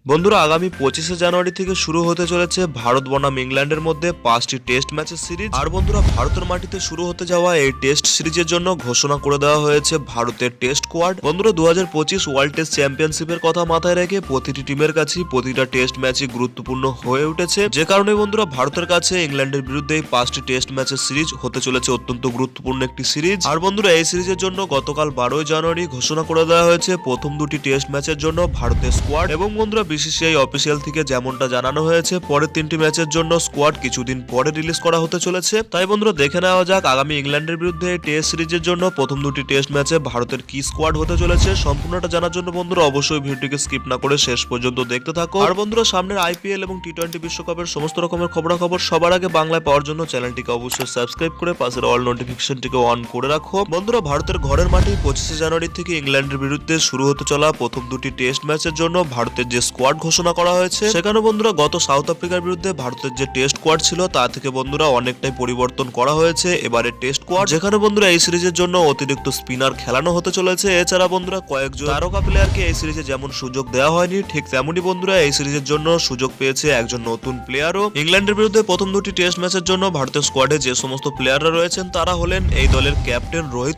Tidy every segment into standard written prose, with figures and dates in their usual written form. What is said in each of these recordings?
বন্ধুরা আগামী 25শে জানুয়ারি থেকে শুরু হতে চলেছে ভারত বনাম ইংল্যান্ডের মধ্যে 5টি টেস্ট ম্যাচের সিরিজ। আর বন্ধুরা ভারতের মাটিতে শুরু হতে যাওয়া এই টেস্ট সিরিজের জন্য ঘোষণা করে দেওয়া হয়েছে ভারতের টেস্ট স্কোয়াড। বন্ধুরা 2025 ওয়ার্ল্ড টেস্ট চ্যাম্পিয়নশিপের কথা মাথায় রেখে প্রতিটি টিমের কাছেই প্রতিটা টেস্ট ম্যাচই গুরুত্বপূর্ণ হয়ে উঠেছে, যে কারণে বন্ধুরা ভারতের কাছে ইংল্যান্ডের বিরুদ্ধে এই 5টি টেস্ট ম্যাচের সিরিজ হতে চলেছে অত্যন্ত গুরুত্বপূর্ণ একটি সিরিজ। আর বন্ধুরা এই সিরিজের জন্য গতকাল 12 জানুয়ারি ঘোষণা করে দেওয়া হয়েছে প্রথম দুটি টেস্ট ম্যাচের জন্য ভারতের স্কোয়াড। এবং বন্ধুরা বিসিসিআই অফিসিয়াল থেকে যেমনটা জানানো হয়েছে পরের তিনটি ম্যাচের জন্য স্কোয়াড কিছুদিন পরে রিলিজ করা হতে চলেছে। তাই বন্ধুরা দেখে নেওয়া যাক আগামী ইংল্যান্ডের বিরুদ্ধে টেস্ট সিরিজের জন্য প্রথম দুটি টেস্ট ম্যাচে ভারতের কি স্কোয়াড হতে চলেছে। সম্পূর্ণটা জানার জন্য বন্ধুরা অবশ্যই ভিডিওটিকে স্কিপ না করে শেষ পর্যন্ত দেখতে থাকো। আর বন্ধুরা সামনের আইপিএল এবং টি20 বিশ্বকাপের সমস্ত রকমের খবরাখবর সবার আগে বাংলায় পাওয়ার জন্য চ্যানেলটিকে অবশ্যই সাবস্ক্রাইব করে পাশের অল নোটিফিকেশনটিকে অন করে রাখো। বন্ধুরা ভারতের ঘরের মাঠে 25শে জানুয়ারি থেকে ইংল্যান্ডের বিরুদ্ধে শুরু হতে চলা প্রথম দুটি টেস্ট ম্যাচের জন্য ভারতের যে স্কোয়াড ঘোষণা করা হয়েছে সেখানে বন্ধুরা গত সাউথ আফ্রিকার বিরুদ্ধে ভারতের যে টেস্ট স্কোয়াড ছিল তা থেকে বন্ধুরা অনেকটাই পরিবর্তন করা হয়েছে এবারে টেস্ট স্কোয়াড, যেখানে বন্ধুরা এই সিরিজের জন্য অতিরিক্ত স্পিনার খেলানো হতে চলেছে। এছাড়া বন্ধুরা কয়েকজন তারকা প্লেয়ারকে এই সিরিজে যেমন সুযোগ দেওয়া হয়নি ঠিক তেমনই বন্ধুরা এই সিরিজের জন্য সুযোগ পেয়েছে একজন নতুন প্লেয়ারও। ইংল্যান্ডের বিরুদ্ধে প্রথম দুটি টেস্ট ম্যাচের জন্য ভারতের স্কোয়াডে যে সমস্ত প্লেয়াররা রয়েছেন তারা হলেন এই দলের ক্যাপ্টেন রোহিত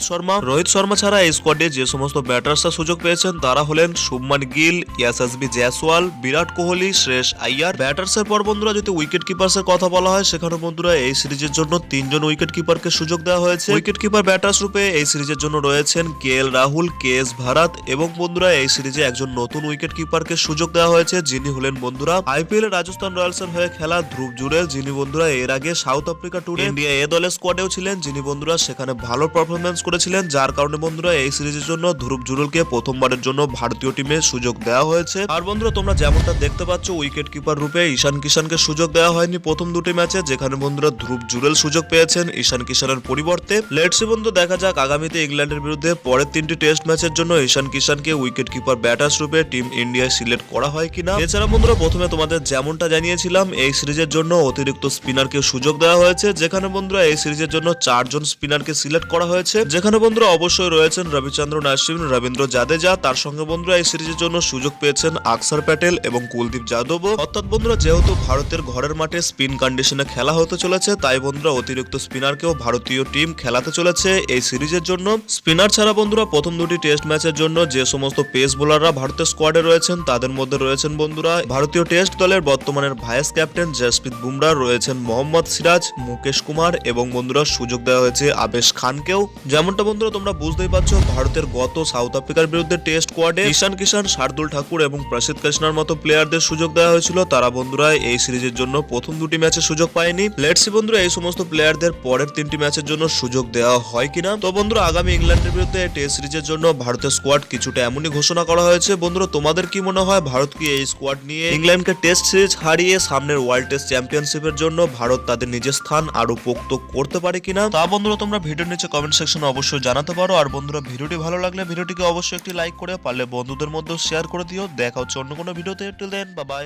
শর্মা ছাড়া এই স্কোয়াডে যে সমস্ত ব্যাটার্সরা সুযোগ পেয়েছেন তারা হলেন শুভমান গিল, ইয়াশাসবি জয়সওয়াল, বিরাট কোহলি, শ্রেয়স আইয়ার। ব্যাটার্সের পর বন্ধুরা যদি উইকেট কিপার্সের কথা বলা হয় সেখানে বন্ধুরা এই সিরিজের জন্য তিনজন উইকেট কিপারকে সুযোগ দেওয়া হয়েছে। উইকেট কিপার ব্যাটার্স রূপে এই সিরিজের জন্য রয়েছেন কেএল রাহুল, কেএস ভারাত এবং বন্ধুরা এই সিরিজে একজন নতুন উইকেট কিপারকে সুযোগ দেওয়া হয়েছে যিনি হলেন বন্ধুরা আইপিএল রাজস্থান রয়্যালসের হয়ে খেলা ধ্রুব জুরেল, যিনি বন্ধুরা এর আগে সাউথ আফ্রিকা ট্যুরে ইন্ডিয়া এ দলের স্কোয়াডেও ছিলেন, যিনি বন্ধুরা সেখানে ভালো পারফরমেন্স করেছিলেন, যার কারণে বন্ধুরা এই সিরিজের জন্য ধ্রুব জুরেলকে প্রথমবারের জন্য ভারতীয় টিমে সুযোগ দেওয়া হয়েছে। আর বন্ধুরা তোমরা যেমনটা দেখতে পাচ্ছ উইকেট কিপার রূপে ঈশান কিষানকে সুযোগ দেওয়া হয়নি প্রথম দুটি ম্যাচে, যেখানে বন্ধুরা ধ্রুব জুরেল সুযোগ পেয়েছেন ঈশান কিষানের পরিবর্তে। লেটস সি বন্ধু দেখা যাক আগামীতে ইংল্যান্ডের বিরুদ্ধে পরের তিনটি টেস্ট ম্যাচের জন্য ঈশান কিষানকে উইকেট কিপার ব্যাটার্স রূপে টিম ইন্ডিয়ায় সিলেক্ট করা হয় কিনা। এছাড়া বন্ধুরা প্রথমে তোমাদের যেমনটা জানিয়েছিলাম এই সিরিজের জন্য অতিরিক্ত স্পিনারকে সুযোগ দেওয়া হয়েছে, যেখানে বন্ধুরা এই সিরিজের জন্য 4 জন স্পিনারকে সিলেক্ট করা হয়েছে, যেখানে বন্ধুরা অবশ্যই রয়েছেন রবিচন্দ্রন অশ্বিন, রবীন্দ্র জাদেজা। তার সঙ্গে বন্ধুরা এই সিরিজের জন্য সুযোগ পেয়েছেন আকসার প্যাটেল এবং কুলদীপ যাদবও। অর্থাৎ বন্ধুরা যেহেতু ভারতের ঘরের মাঠে স্পিন কন্ডিশনে খেলা হতে চলেছে তাই বন্ধুরা অতিরিক্ত স্পিনারকেও ভারতীয় টিম খেলাতে চলেছে এই সিরিজের জন্য। স্পিনার ছাড়া বন্ধুরা প্রথম দুটি টেস্ট ম্যাচের জন্য যে সমস্ত পেস বোলাররা ভারতের স্কোয়াডে রয়েছেন তাদের মধ্যে রয়েছেন বন্ধুরা ভারতীয় টেস্ট দলের বর্তমানের ভাইস ক্যাপ্টেন জসপ্রীত বুমরা, রয়েছেন মোহাম্মদ সিরাজ, মুকেশ কুমার এবং বন্ধুরা সুযোগ দেওয়া হয়েছে আবেশ খানকেও। যেমনটা বন্ধুরা তোমরা বুঝতেই পারছো ভারতের গত সাউথ আফ্রিকার বিরুদ্ধে টেস্ট স্কোয়াডে ঈশান কিষান, শার্দুল ঠাকুর এবং প্রসিদ্ধ কৃষ্ণার মতো প্লেয়ারদের সুযোগ দেওয়া হয়েছিল, তারা বন্ধুরা এই সিরিজের জন্য প্রথম দুটি ম্যাচে সুযোগ পায়নি। লেটস সি বন্ধুরা এই সমস্ত প্লেয়ারদের পরের তিনটি ম্যাচের জন্য সুযোগ দেওয়া হয় কিনা। তো বন্ধুরা আগামী ইংল্যান্ডের বিরুদ্ধে টেস্ট সিরিজের জন্য ভারতের স্কোয়াড কিছুটা এমনই ঘোষণা করা হয়েছে। বন্ধুরা তোমাদের কি মনে হয় ভারত কি এই স্কোয়াড নিয়ে ইংল্যান্ডকে টেস্ট সিরিজ হারিয়ে সামনের ওয়ার্ল্ড টেস্ট চ্যাম্পিয়নশিপের জন্য ভারত তাদের নিজের স্থান আরো পোক্ত করতে পারে কিনা? তা বন্ধুরা তোমরা ভিডিওর নিচে কমেন্ট সেকশনে অবশ্যই জানাতে পারো। আর বন্ধুরা ভিডিওটি ভালো লাগলে ভিডিওটিকে অবশ্যই একটি লাইক করে পারলে বন্ধুদের মধ্যে শেয়ার করে দিও। দেখা হচ্ছে অন্য কোনো ভিডিওতে। Till then bye by.